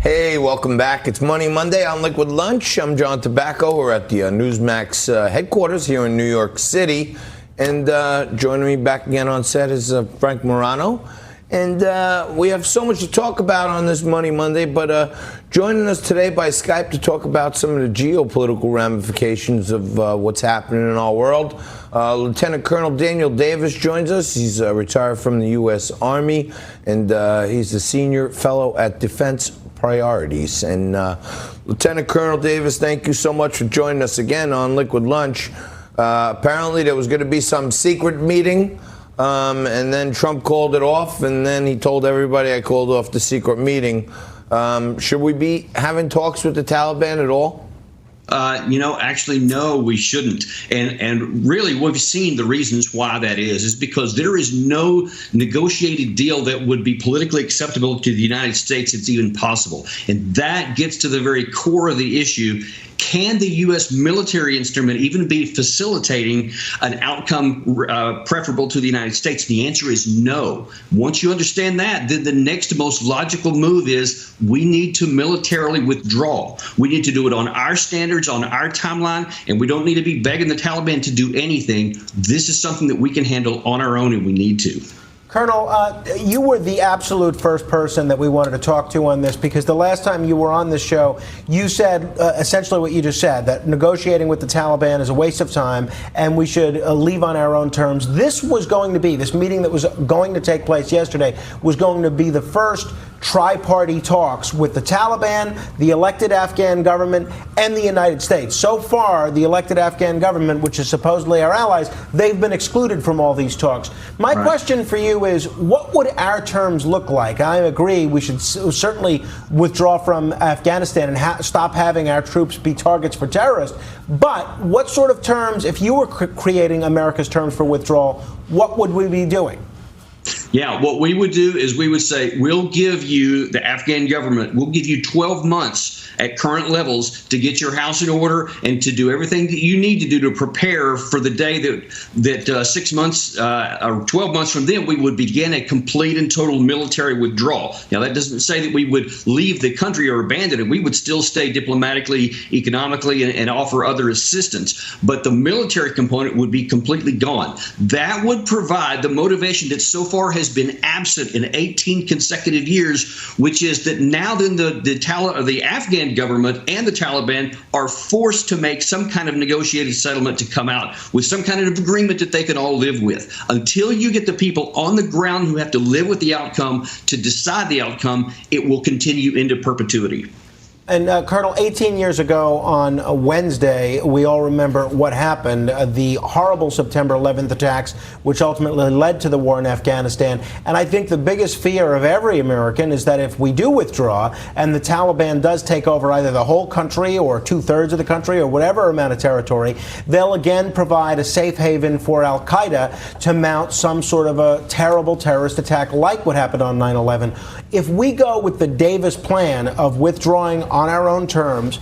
Hey, welcome back. It's Money Monday on Liquid Lunch. I'm John Tobacco. We're at the Newsmax headquarters here in New York City. And joining me back again on set is Frank Morano. And we have so much to talk about on this Money Monday, but joining us today by Skype to talk about some of the geopolitical ramifications of what's happening in our world. Lieutenant Colonel Daniel Davis joins us. He's retired from the U.S. Army, and he's a senior fellow at Defense Priorities. And Lieutenant Colonel Davis, thank you so much for joining us again on Liquid Lunch. Apparently there was going to be some secret meeting, and then Trump called it off, and then he told everybody I called off the secret meeting. Should we be having talks with the Taliban at all? Actually, no, we shouldn't. And really, we've seen the reasons why that is because there is no negotiated deal that would be politically acceptable to the United States. It's even possible. And that gets to the very core of the issue. Can the U.S. military instrument even be facilitating an outcome preferable to the United States? The answer is no. Once you understand that, then the next most logical move is we need to militarily withdraw. We need to do it on our standards, on our timeline, and we don't need to be begging the Taliban to do anything. This is something that we can handle on our own, and we need to. Colonel, you were the absolute first person that we wanted to talk to on this, because the last time you were on this show, you said essentially what you just said, that negotiating with the Taliban is a waste of time and we should leave on our own terms. This meeting that was going to take place yesterday was going to be the first tri-party talks with the Taliban, the elected Afghan government, and the United States. So far, the elected Afghan government, which is supposedly our allies, they've been excluded from all these talks. My question for you is, what would our terms look like? I agree we should certainly withdraw from Afghanistan and stop having our troops be targets for terrorists. But what sort of terms, if you were creating America's terms for withdrawal, what would we be doing? Yeah, what we would do is we would say, we'll give you, the Afghan government, we'll give you 12 months at current levels to get your house in order and to do everything that you need to do to prepare for the day that 6 months or 12 months from then, we would begin a complete and total military withdrawal. Now, that doesn't say that we would leave the country or abandon it. We would still stay diplomatically, economically, and offer other assistance. But the military component would be completely gone. That would provide the motivation that so far has been absent in 18 consecutive years, which is that now then the Afghan government and the Taliban are forced to make some kind of negotiated settlement to come out with some kind of agreement that they can all live with. Until you get the people on the ground who have to live with the outcome to decide the outcome, it will continue into perpetuity. And Colonel, 18 years ago on Wednesday, we all remember what happened, the horrible September 11th attacks, which ultimately led to the war in Afghanistan. And I think the biggest fear of every American is that if we do withdraw and the Taliban does take over either the whole country or 2/3 of the country or whatever amount of territory, they'll again provide a safe haven for al-Qaeda to mount some sort of a terrible terrorist attack like what happened on 9/11. If we go with the Davis plan of withdrawing on our own terms,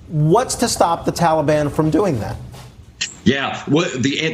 what's to stop the Taliban from doing that? Yeah,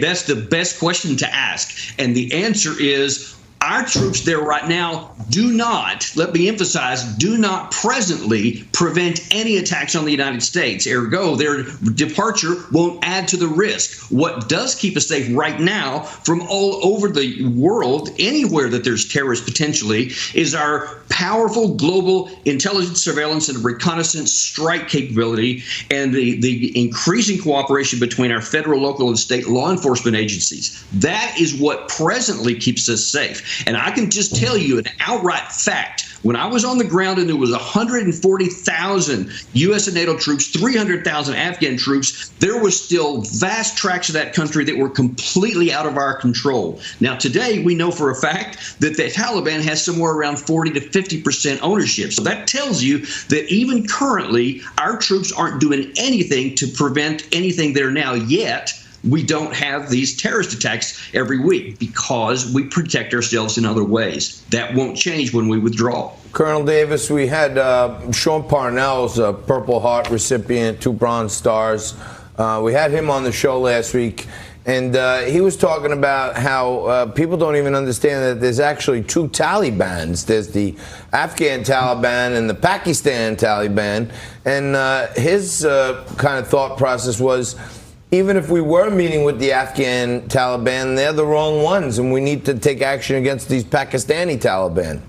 that's the best question to ask. And the answer is, our troops there right now do not, let me emphasize, do not presently prevent any attacks on the United States. Ergo, their departure won't add to the risk. What does keep us safe right now from all over the world, anywhere that there's terrorists potentially, is our powerful global intelligence, surveillance, and reconnaissance strike capability, and the increasing cooperation between our federal, local, and state law enforcement agencies. That is what presently keeps us safe. And I can just tell you an outright fact. When I was on the ground and there was 140,000 U.S. and NATO troops, 300,000 Afghan troops, there was still vast tracts of that country that were completely out of our control. Now, today, we know for a fact that the Taliban has somewhere around 40 to 50% ownership. So that tells you that even currently, our troops aren't doing anything to prevent anything there now yet. We don't have these terrorist attacks every week because we protect ourselves in other ways. That won't change when we withdraw. Colonel Davis, we had Sean Parnell's a Purple Heart recipient, 2 Bronze Stars. We had him on the show last week, And he was talking about how people don't even understand that there's actually two Talibans. There's the Afghan Taliban and the Pakistan Taliban. And his kind of thought process was, even if we were meeting with the Afghan Taliban, they're the wrong ones, and we need to take action against these Pakistani Taliban.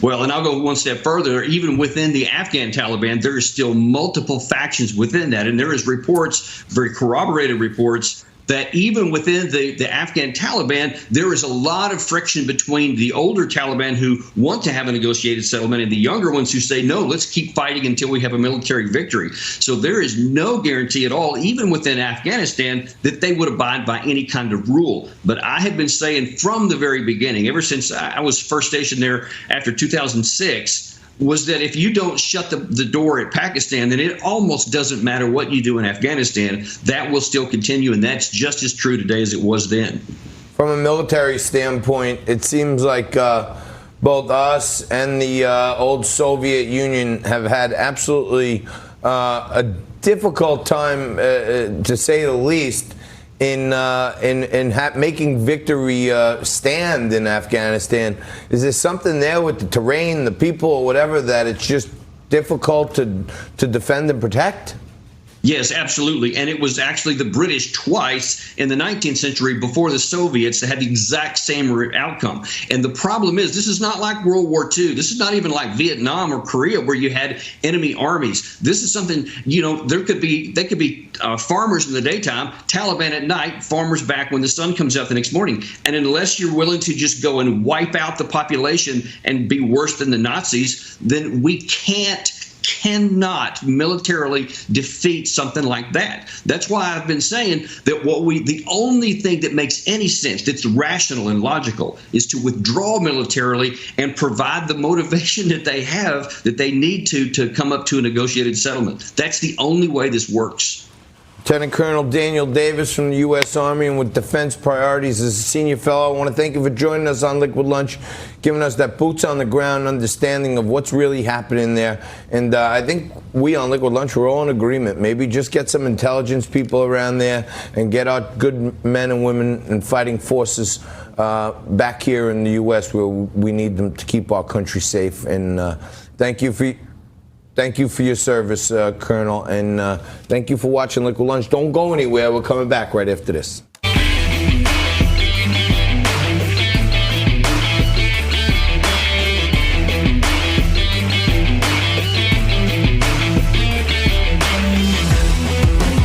Well, and I'll go one step further. Even within the Afghan Taliban, there is still multiple factions within that. And there is reports, very corroborated reports, that even within the Afghan Taliban, there is a lot of friction between the older Taliban who want to have a negotiated settlement and the younger ones who say, no, let's keep fighting until we have a military victory. So there is no guarantee at all, even within Afghanistan, that they would abide by any kind of rule. But I have been saying from the very beginning, ever since I was first stationed there after 2006, was that if you don't shut the door at Pakistan, then it almost doesn't matter what you do in Afghanistan. That will still continue, and that's just as true today as it was then. From a military standpoint, it seems like both us and the old Soviet Union have had absolutely a difficult time, to say the least, in making victory stand in Afghanistan. Is there something there with the terrain, the people, or whatever, that it's just difficult to defend and protect? Yes, absolutely. And it was actually the British twice in the 19th century before the Soviets that had the exact same outcome. And the problem is, this is not like World War II. This is not even like Vietnam or Korea, where you had enemy armies. This is something, they could be farmers in the daytime, Taliban at night, farmers back when the sun comes out the next morning. And unless you're willing to just go and wipe out the population and be worse than the Nazis, then we cannot militarily defeat something like that. That's why I've been saying that the only thing that makes any sense, that's rational and logical, is to withdraw militarily and provide the motivation that they have, that they need to come up to a negotiated settlement. That's the only way this works. Lieutenant Colonel Daniel Davis from the U.S. Army and with Defense Priorities as a senior fellow. I want to thank you for joining us on Liquid Lunch, giving us that boots on the ground understanding of what's really happening there. And I think we on Liquid Lunch, we're all in agreement. Maybe just get some intelligence people around there and get our good men and women and fighting forces back here in the U.S. where we need them to keep our country safe. And thank you for your service, Colonel, and thank you for watching Liquid Lunch. Don't go anywhere. We're coming back right after this.